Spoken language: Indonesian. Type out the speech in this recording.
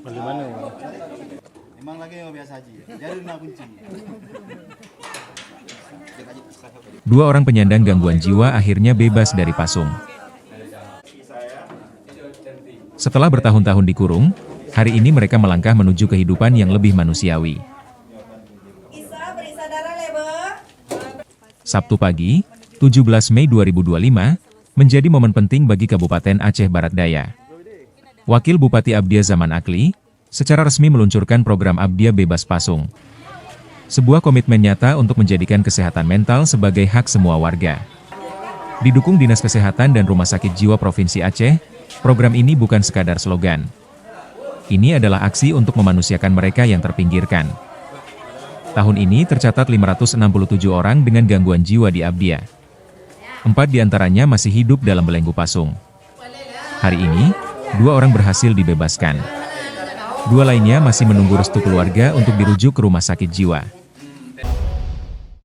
Bagaimana? Emang lagi biasa aja. Jadi nak kunci. Dua orang penyandang gangguan jiwa akhirnya bebas dari Pasung. Setelah bertahun-tahun dikurung, hari ini mereka melangkah menuju kehidupan yang lebih manusiawi. Sabtu pagi, 17 Mei 2025, menjadi momen penting bagi Kabupaten Aceh Barat Daya. Wakil Bupati Abdia Zaman Akli, secara resmi meluncurkan program Abdia Bebas Pasung. Sebuah komitmen nyata untuk menjadikan kesehatan mental sebagai hak semua warga. Didukung Dinas Kesehatan dan Rumah Sakit Jiwa Provinsi Aceh, program ini bukan sekadar slogan. Ini adalah aksi untuk memanusiakan mereka yang terpinggirkan. Tahun ini tercatat 567 orang dengan gangguan jiwa di Abdia. 4 diantaranya masih hidup dalam belenggu Pasung. Hari ini, 2 orang berhasil dibebaskan. 2 lainnya masih menunggu restu keluarga untuk dirujuk ke rumah sakit jiwa.